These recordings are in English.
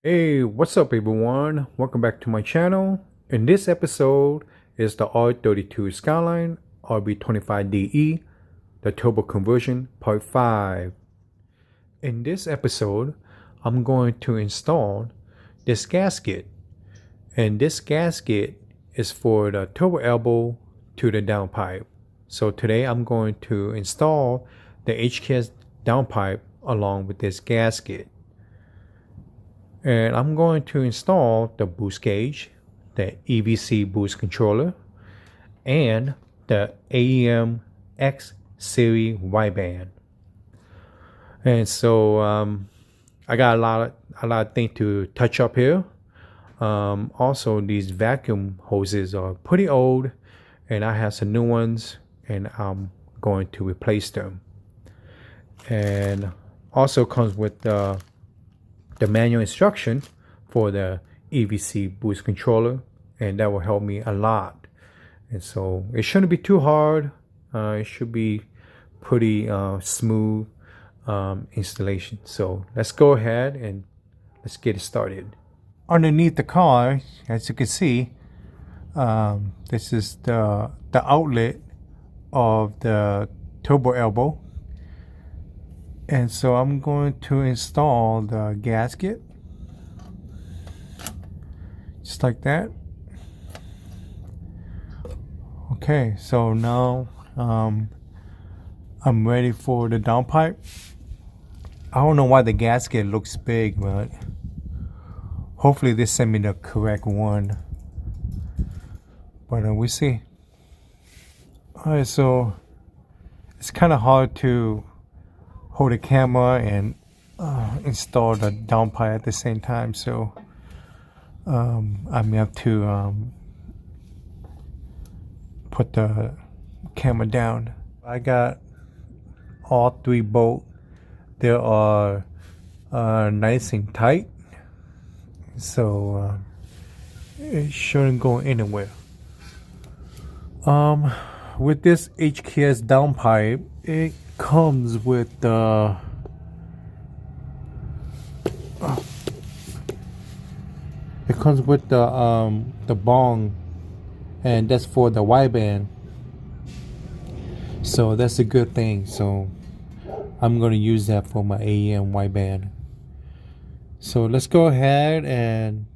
Hey, what's up everyone? Welcome back to my channel. In this episode is the R32 Skyline RB25DE, the turbo conversion part 5. In this episode, I'm going to install this gasket. And this gasket is for the turbo elbow to the downpipe. So today I'm going to install the HKS downpipe along with this gasket. And I'm going to install the boost gauge, the EVC boost controller, and the AEM X series wideband. And so I got a lot of things to touch up here. Also, these vacuum hoses are pretty old, and I have some new ones, and I'm going to replace them. And also comes with the manual instruction for the EVC boost controller, and that will help me a lot. And so it shouldn't be too hard. It should be pretty smooth installation. So let's go ahead and let's get it started. Underneath the car, as you can see, this is the outlet of the turbo elbow. And so I'm going to install the gasket just like that. Okay, so now I'm ready for the downpipe. I don't know why the gasket looks big, but hopefully they send me the correct one. But we'll see. Alright, so it's kind of hard to hold the camera and install the downpipe at the same time, so I may have to put the camera down. I got all 3 bolts. They are nice and tight, so it shouldn't go anywhere. With this HKS downpipe, it comes with the bong, and that's for the wideband, so that's a good thing. So I'm going to use that for my AEM wideband. So let's go ahead and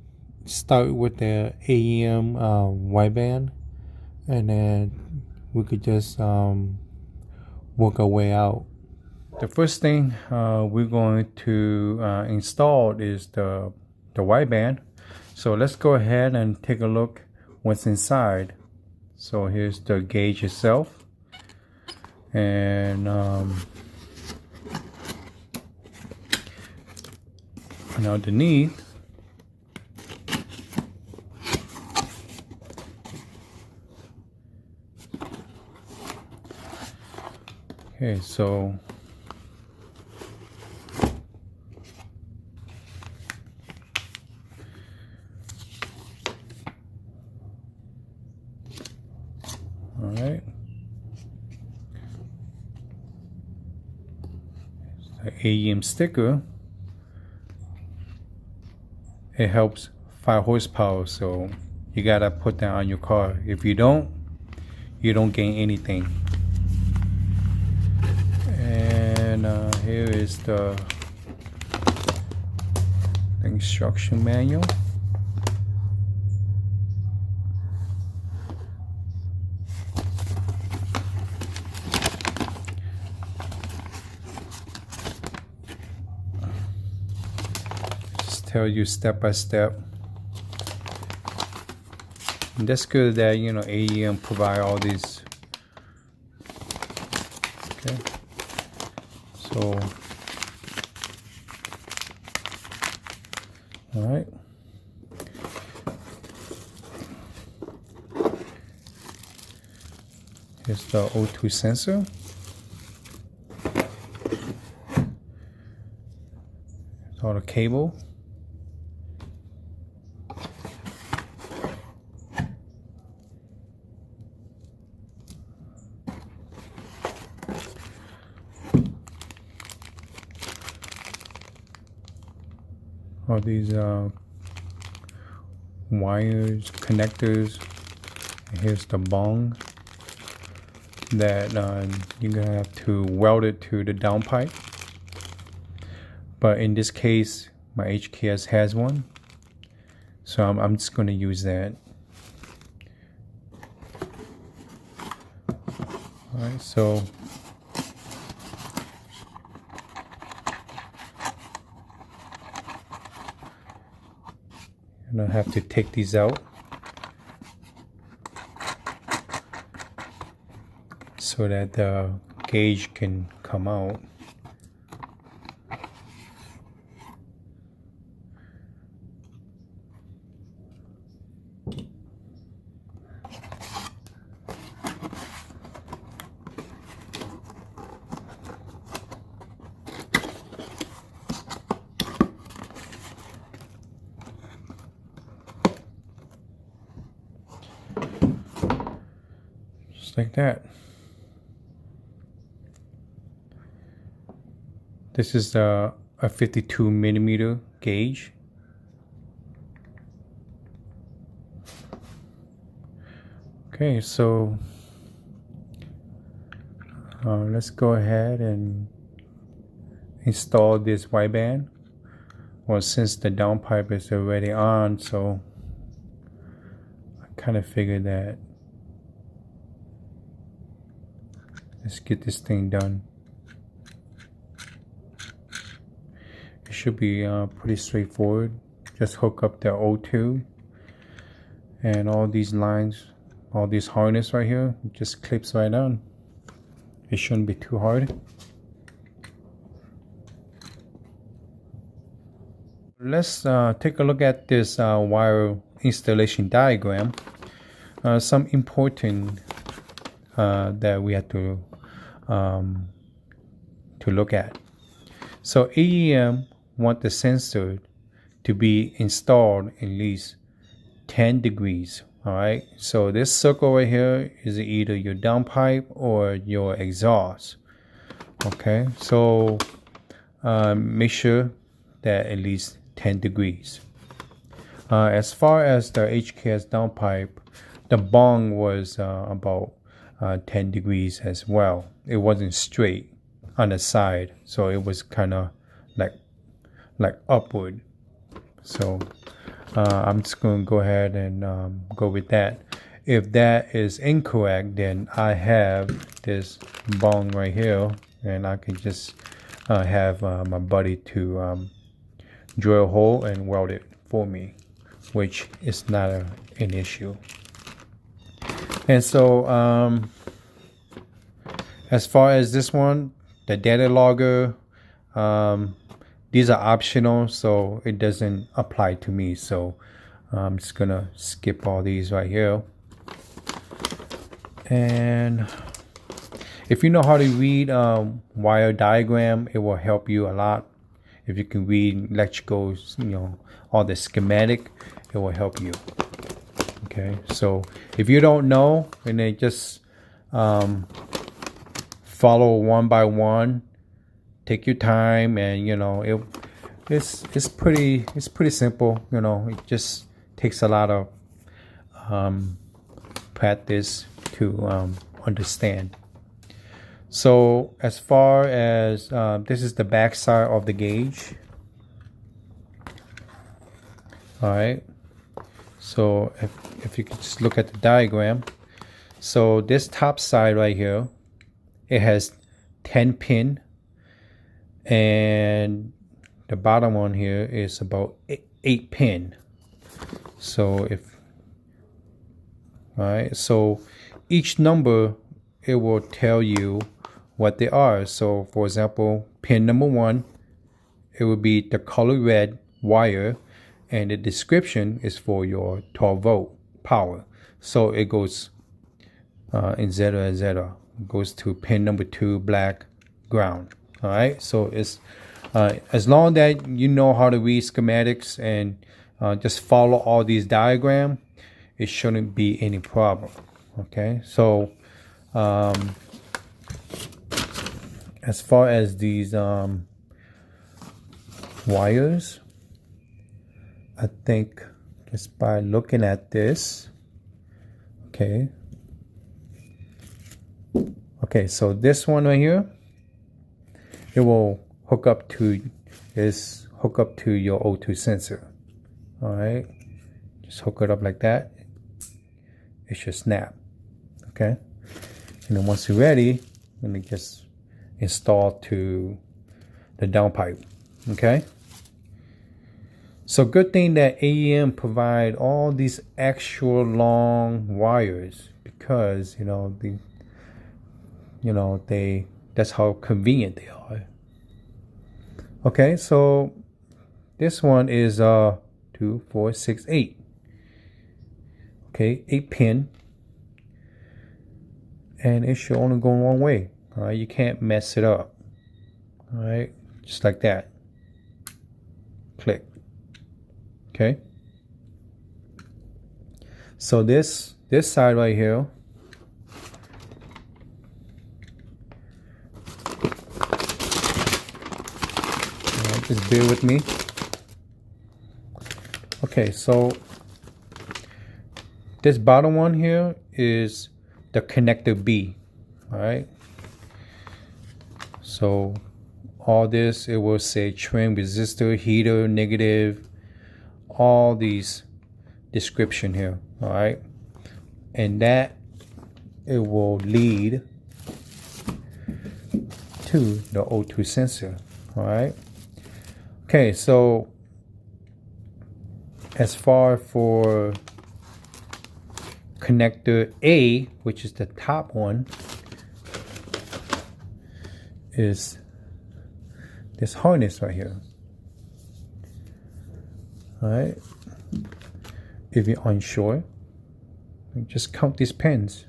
start with the AEM wideband, and then we could just work our way out. The first thing we're going to install is the wideband. So let's go ahead and take a look what's inside. So here's the gauge itself, and underneath okay, so all right, the AEM sticker. It helps 5 horsepower, so you gotta put that on your car. If you don't gain anything. And here is the instruction manual. Just tell you step by step. And that's good that AEM provide all these. Okay. So, all right. Here's the O2 sensor. Here's all the cable. all these wires, connectors. Here's the bong that you're gonna have to weld it to the downpipe. But in this case, my HKS has one, so I'm just gonna use that. Alright, so I'm gonna have to take these out so that the gauge can come out. Just like that. This is a 52 millimeter gauge. Okay, so let's go ahead and install this wideband. Well, since the downpipe is already on, so I kind of figured that let's get this thing done. It should be pretty straightforward. Just hook up the O2 and all these lines, all this harness right here, just clips right on. It shouldn't be too hard. Let's take a look at this wire installation diagram. Some important that we have to look at. So AEM want the sensor to be installed at least 10 degrees. All right, so this circle right here is either your downpipe or your exhaust. Okay, so make sure that at least 10 degrees. As far as the HKS downpipe, the bong was about 10 degrees as well. It wasn't straight on the side, so it was kind of like upward. So I'm just going to go ahead and go with that. If that is incorrect, then I have this bong right here, and I can just have my buddy to drill a hole and weld it for me, which is not an issue. And so as far as this one, the data logger, these are optional, so it doesn't apply to me. So I'm just gonna skip all these right here. And if you know how to read wire diagram, it will help you a lot. If you can read electricals, you know, all the schematic, it will help you. Okay, so if you don't know, and then just follow one by one, take your time, and you know it's pretty simple. You know, it just takes a lot of practice to understand. So as far as this is the back side of the gauge. All right, so if you could just look at the diagram, so this top side right here, it has 10 pin, and the bottom one here is about 8 pin. So so each number, it will tell you what they are. So for example, pin number 1, it will be the color red wire, and the description is for your 12 volt power. So it goes in zeta, goes to pin number 2, black, ground. All right, so it's as long that you know how to read schematics and just follow all these diagrams, it shouldn't be any problem. Okay, so as far as these wires, I think just by looking at this, okay. Okay, so this one right here, it will hook up to your O2 sensor. All right, just hook it up like that. It should snap. Okay, and then once you're ready, let me just install to the downpipe. Okay. So good thing that AEM provide all these extra long wires, because that's how convenient they are. Okay, so this one is 2, 4, 6, 8. Okay, 8 pin, and it should only go one way. All right, you can't mess it up. All right, just like that. Click. Okay. So this side right here, just bear with me. Okay, so this bottom one here is the connector B. All right. So all this, it will say trim, resistor, heater, negative, all these description here. All right, and that it will lead to the O2 sensor. All right. Okay, so as far for connector A, which is the top one, is this harness right here. All right. If you're unsure, just count these pins.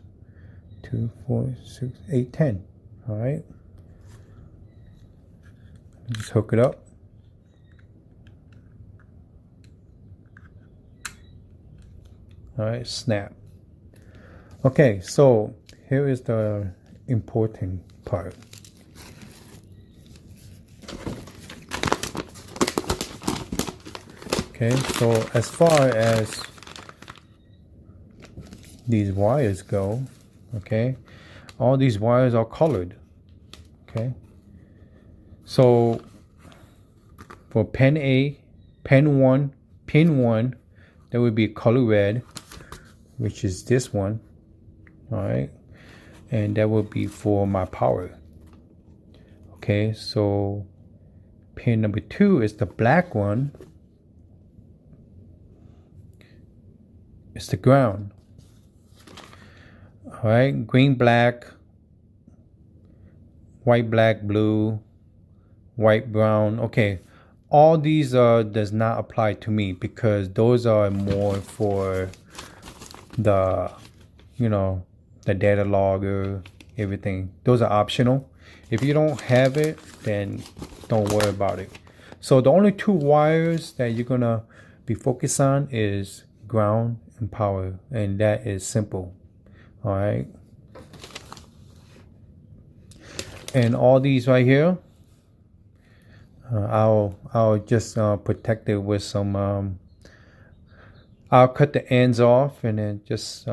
2, 4, 6, 8, 10. All right. Just hook it up. All right, snap. Okay, so here is the important part. Okay, so as far as these wires go, okay, all these wires are colored. Okay, so for pin A, pin 1, there will be color red, which is this one. All right, and that will be for my power. Okay, so pin number 2 is the black one. It's the ground. All right, green, black, white, black, blue, white, brown. Okay, all these does not apply to me, because those are more for the the data logger, everything. Those are optional. If you don't have it, then don't worry about it. So the only 2 wires that you're gonna be focused on is ground and power, and that is simple. All right, and all these right here, I'll just protect it with some I'll cut the ends off and then just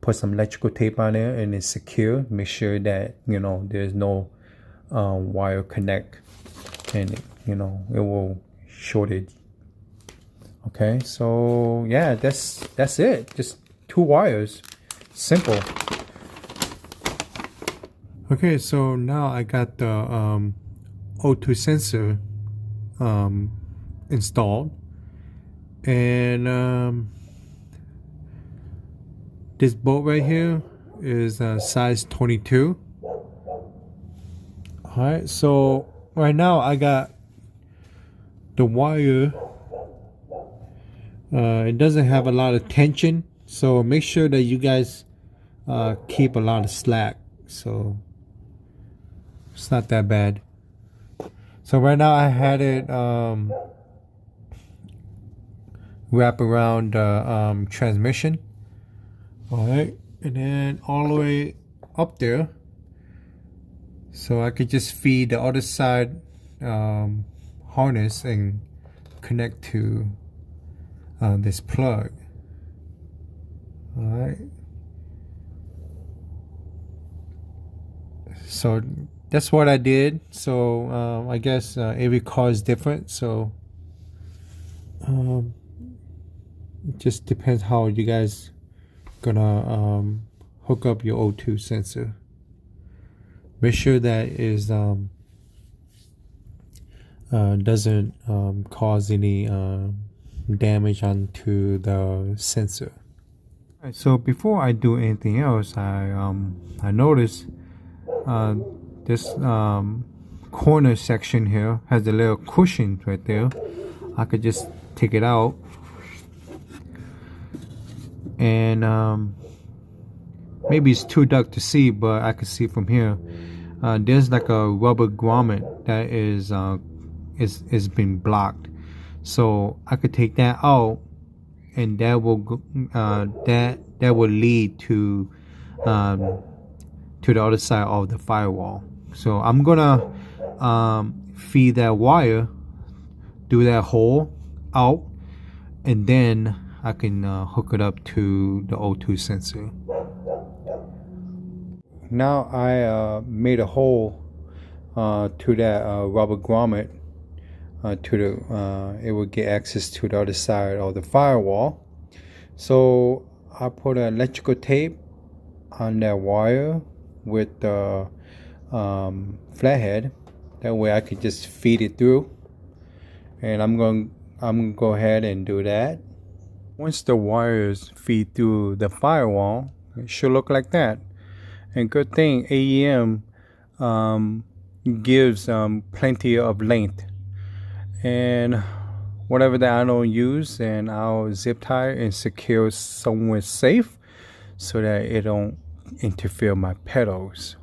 put some electrical tape on it, and it's secure. Make sure that there's no wire connect, and it will shortage. Okay, so yeah, that's it. Just 2 wires, simple. Okay, so now I got the O2 sensor installed, and this bolt right here is size 22. All right, so right now I got the wire. It doesn't have a lot of tension, so make sure that you guys keep a lot of slack, so it's not that bad. So right now I had it wrap around transmission. All right, and then all the way up there, so I could just feed the other side harness and connect to this plug. All right. So that's what I did. So I guess every car is different. So it just depends how you guys gonna hook up your O2 sensor. Make sure that is doesn't cause any damage onto the sensor. Right, so before I do anything else, I noticed this corner section here has a little cushion right there. I could just take it out, and maybe it's too dark to see, but I can see from here. There's like a rubber grommet that is been blocked, so I could take that out, and that will that will lead to the other side of the firewall. So I'm gonna feed that wire through that hole out, and then I can hook it up to the O2 sensor. Now I made a hole to that rubber grommet it will get access to the other side of the firewall. So I put electrical tape on that wire with the flathead. That way I could just feed it through, and I'm gonna go ahead and do that. Once the wires feed through the firewall, it should look like that. And good thing AEM gives plenty of length, and whatever that I don't use, and I'll zip tie and secure somewhere safe so that it don't interfere my pedals.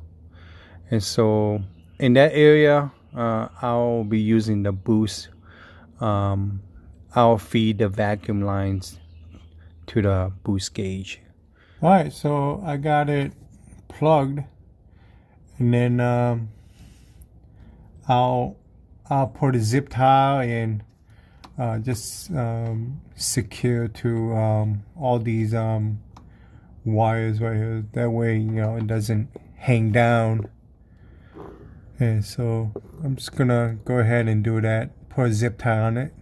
And so in that area, I'll be using the boost. I'll feed the vacuum lines to the boost gauge. All right, so I got it plugged, and then I'll put a zip tie and just secure to all these wires right here. That way, you know, it doesn't hang down. And so I'm just gonna go ahead and do that. Put a zip tie on it.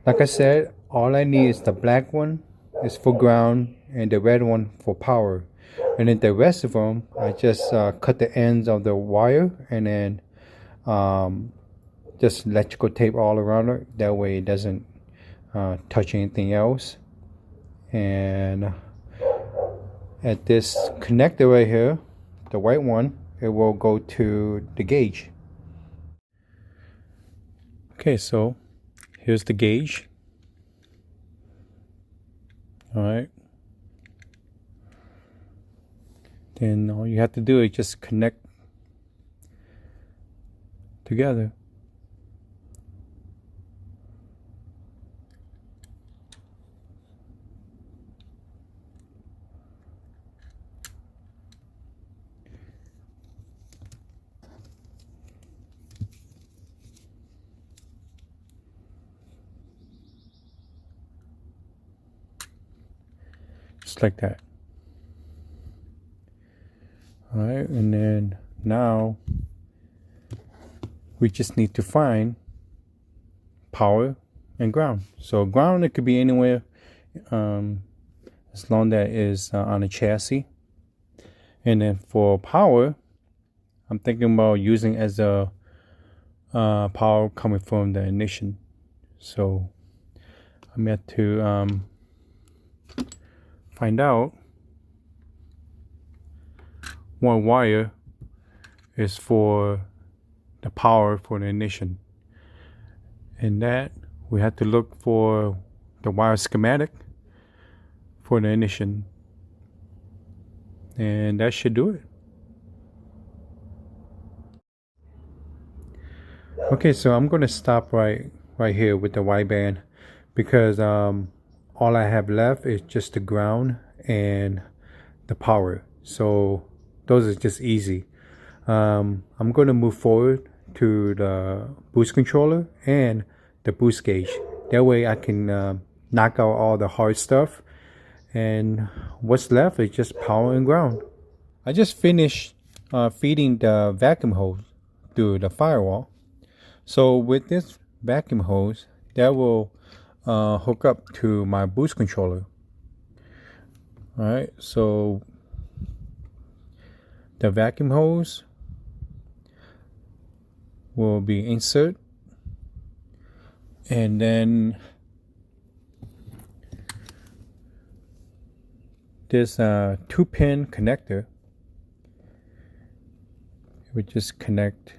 Like I said, all I need is the black one is for ground and the red one for power. And then the rest of them, I just cut the ends of the wire and then just electrical tape all around it. That way it doesn't touch anything else. And at this connector right here, the white one, it will go to the gauge. Okay, so here's the gauge. All right. Then all you have to do is just connect together. Just like that. All right, and then now we just need to find power and ground. So ground, it could be anywhere as long as that is on a chassis. And then for power, I'm thinking about using as a power coming from the ignition. So I'm going to find out what wire is for the power for the ignition. And that we have to look for the wire schematic for the ignition, and that should do it. Okay, so I'm going to stop right here with the wideband, because all I have left is just the ground and the power. So those are just easy. I'm going to move forward to the boost controller and the boost gauge. That way I can knock out all the hard stuff, and what's left is just power and ground. I just finished feeding the vacuum hose through the firewall. So with this vacuum hose, that will hook up to my boost controller. Alright, so the vacuum hose will be insert, and then this 2-pin connector. We just connect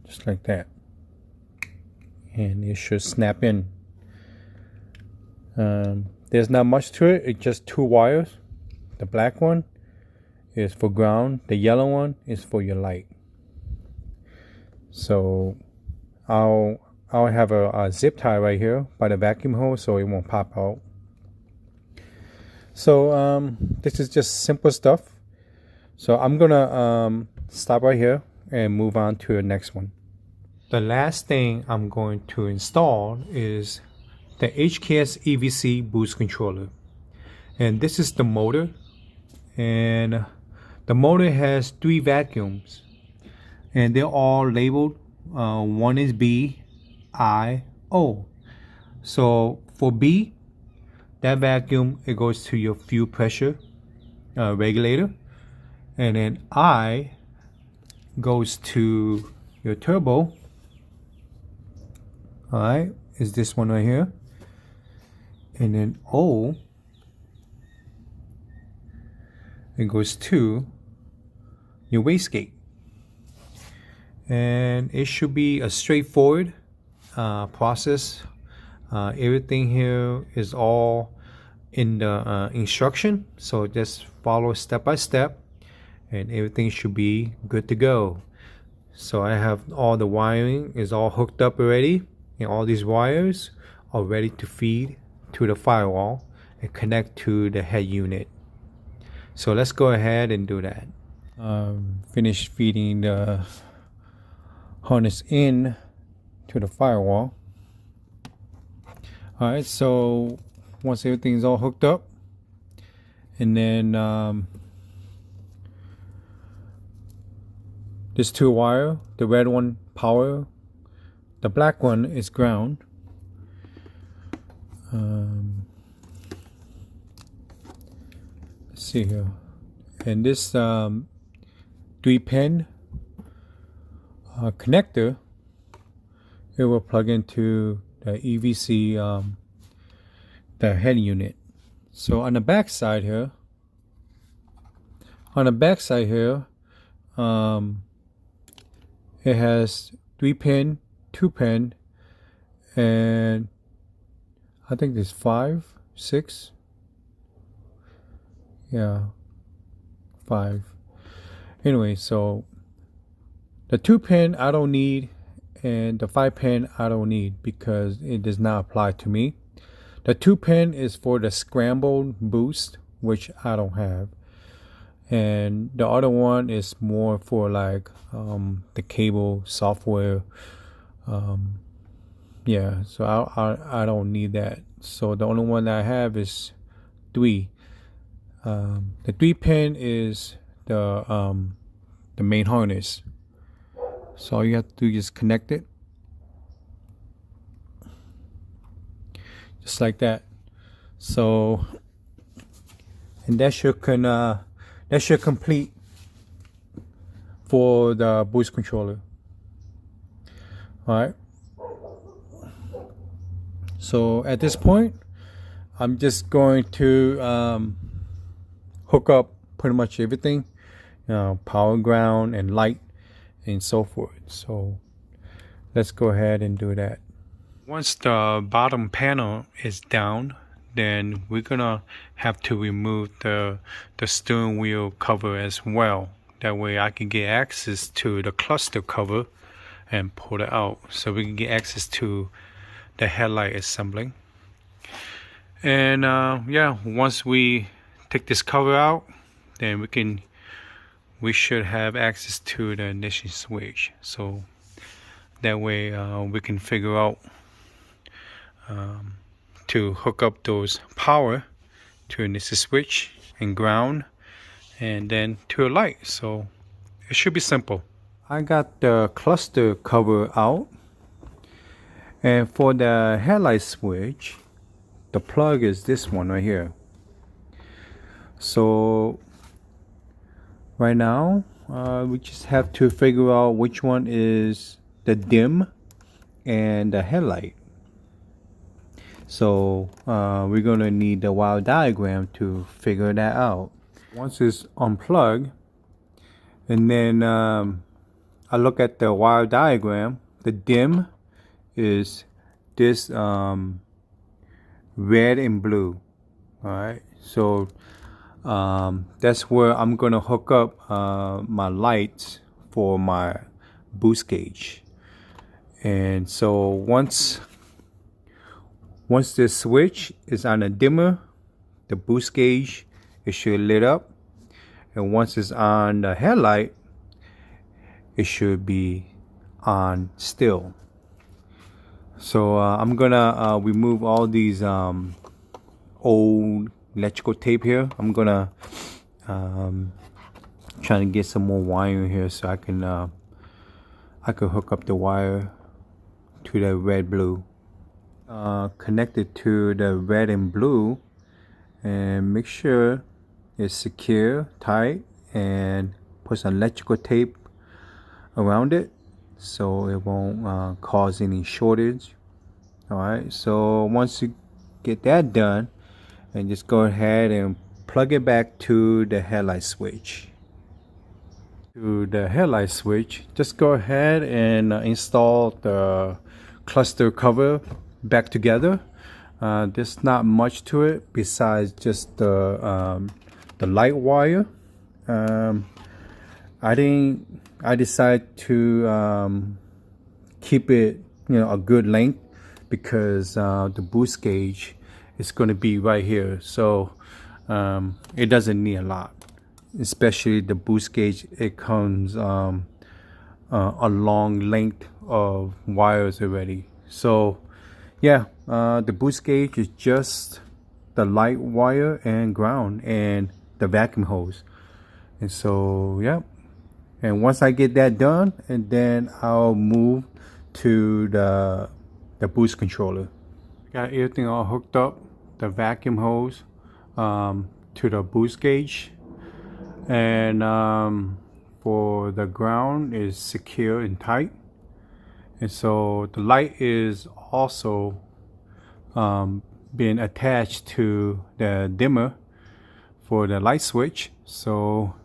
just like that, and it should snap in. There's not much to it. It's just 2 wires. The black one is for ground, the yellow one is for your light. So I'll have a zip tie right here by the vacuum hose so it won't pop out. So this is just simple stuff. So I'm gonna stop right here and move on to the next one. The last thing I'm going to install is the HKS EVC boost controller, and this is the motor, and the motor has 3 vacuums, and they're all labeled. One is B, I, O. So for B, that vacuum, it goes to your fuel pressure regulator, and then I goes to your turbo. Alright, is this one right here, and then O, it goes to your wastegate. And it should be a straightforward process. Everything here is all in the instruction, so just follow step by step and everything should be good to go. So I have all the wiring is all hooked up already, and all these wires are ready to feed to the firewall and connect to the head unit. So let's go ahead and do that. Finish feeding the harness in to the firewall. Alright, so once everything's all hooked up, and then this 2 wire, the red one power, the black one is ground. Let's see here, and this 3-pin connector, it will plug into the EVC, the head unit. So on the back side here, it has 3-pin, 2-pin, and I think there's 5, 6, yeah, 5. Anyway, so the 2-pin I don't need, and the 5-pin I don't need because it does not apply to me. The 2-pin is for the scrambled boost, which I don't have, and the other one is more for like the cable software. Yeah, so I don't need that. So the only one that I have is 3. The 3-pin is the main harness. So all you have to do is connect it just like that. So, and that should complete for the boost controller. Alright, so at this point I'm just going to hook up pretty much everything, power, ground, and light, and so forth. So let's go ahead and do that. Once the bottom panel is down, then we're gonna have to remove the steering wheel cover as well. That way I can get access to the cluster cover and pull it out, so we can get access to the headlight assembly. And yeah, once we take this cover out, then we should have access to the ignition switch. So That way we can figure out to hook up those power to this switch and ground, and then to a light. So it should be simple. I got the cluster cover out, and for the headlight switch, the plug is this one right here. So right now we just have to figure out which one is the dim and the headlight. So we're gonna need the wire diagram to figure that out. Once it's unplugged, and then I look at the wire diagram, the dim is this red and blue. Alright, so that's where I'm gonna hook up my lights for my boost gauge. And so once this switch is on a dimmer, the boost gauge, it should lit up, and once it's on the headlight, it should be on still. So I'm gonna remove all these old electrical tape here. I'm gonna try to get some more wire in here so I can hook up the wire to the red blue. Connected to the red and blue, and make sure it's secure, tight, and put some electrical tape around it so it won't cause any shortage. Alright, so once you get that done, and just go ahead and plug it back to the headlight switch. To the headlight switch, just go ahead and install the cluster cover back together. There's not much to it besides just the light wire. I decided to keep it, a good length, because the boost gauge is going to be right here. So it doesn't need a lot, especially the boost gauge. It comes a long length of wires already. So yeah, the boost gauge is just the light wire and ground and the vacuum hose. And so yeah, and once I get that done, and then I'll move to the boost controller. Got everything all hooked up, the vacuum hose to the boost gauge, and for the ground is secure and tight. And so the light is also being attached to the dimmer for the light switch. So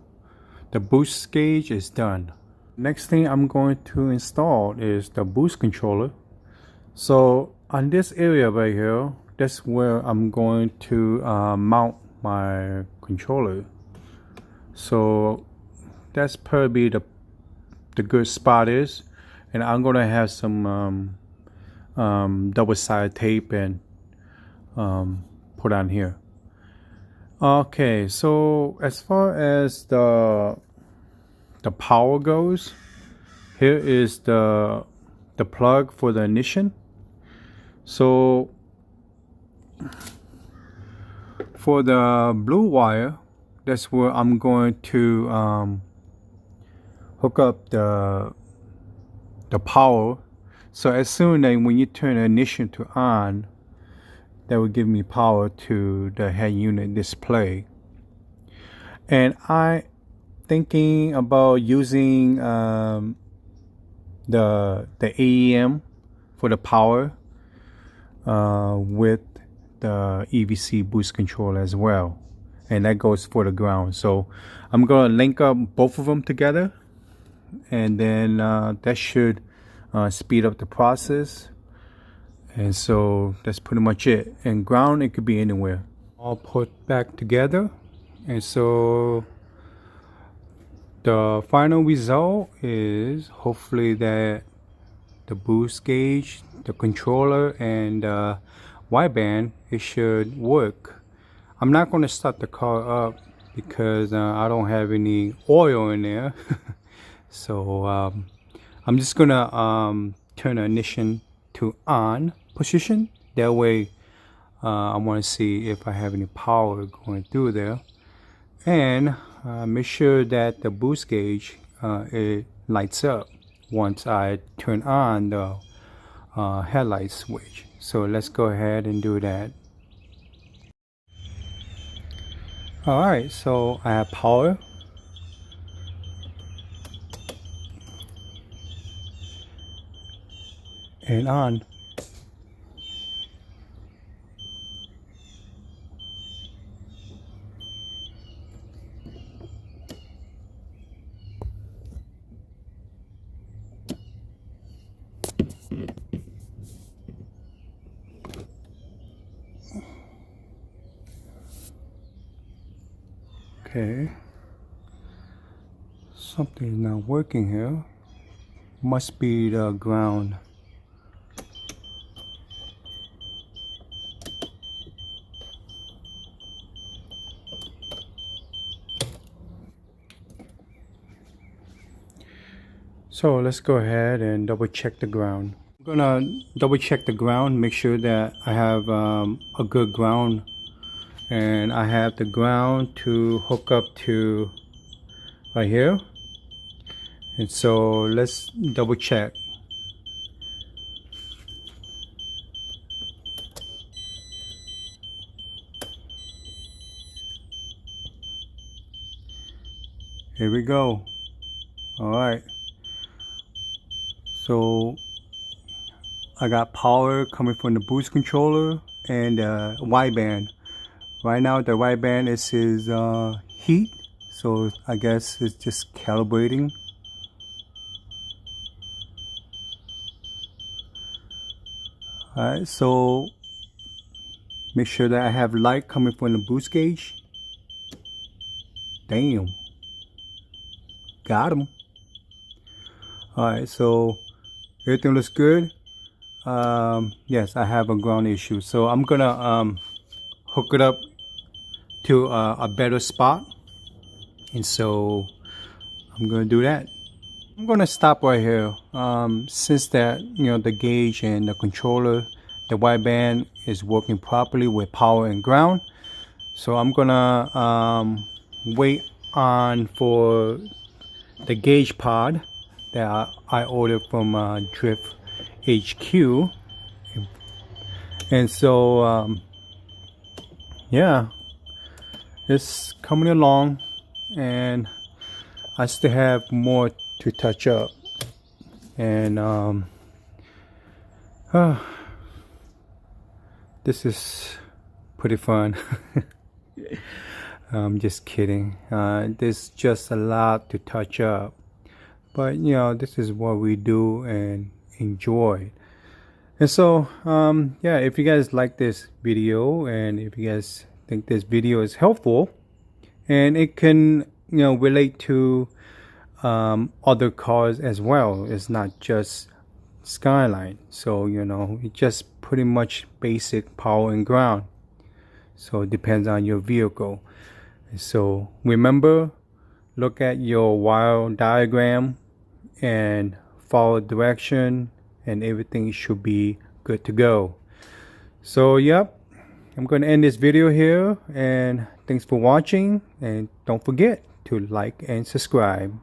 the boost gauge is done. Next thing I'm going to install is the boost controller. So on this area right here, that's where I'm going to mount my controller. So that's probably the good spot is. And I'm gonna have some double-sided tape and put on here. Okay, so as far as the power goes, here is the plug for the ignition. So for the blue wire, that's where I'm going to hook up the power. So as soon as when you turn the ignition to on, that will give me power to the head unit display. And I thinking about using the AEM for the power with the EVC boost controller as well, and that goes for the ground. So I'm gonna link up both of them together, and then that should speed up the process. And so that's pretty much it. And ground, it could be anywhere. All put back together. And so the final result is hopefully that the boost gauge, the controller, and the wideband, it should work. I'm not going to start the car up because I don't have any oil in there. So I'm just gonna turn the ignition to on position. That way I want to see if I have any power going through there, and make sure that the boost gauge it lights up once I turn on the headlight switch. So let's go ahead and do that. Alright, so I have power. And on. Okay, something is not working here. Must be the ground. So let's go ahead and double check the ground. I'm gonna double check the ground, make sure that I have a good ground, and I have the ground to hook up to right here. And so let's double check. Here we go. All right. So I got power coming from the boost controller and the wideband. Right now the wideband is heat, so I guess it's just calibrating. Alright, so make sure that I have light coming from the boost gauge. Damn, got him. Alright, so everything looks good. Yes, I have a ground issue, so I'm gonna hook it up to a better spot, and so I'm gonna do that. I'm gonna stop right here. Since that, you know, the gauge and the controller, the wideband is working properly with power and ground, so I'm gonna wait on for the gauge pod that I ordered from Drift HQ. And so yeah, it's coming along, and I still have more to touch up. And this is pretty fun. I'm just kidding. There's just a lot to touch up, but you know, this is what we do and enjoy. And so yeah, if you guys like this video, and if you guys think this video is helpful and it can, you know, relate to other cars as well, it's not just Skyline, so you know, it's just pretty much basic power and ground, so it depends on your vehicle. And so remember, look at your wire diagram and follow direction, and everything should be good to go. So yep, I'm going to end this video here, and thanks for watching, and don't forget to like and subscribe.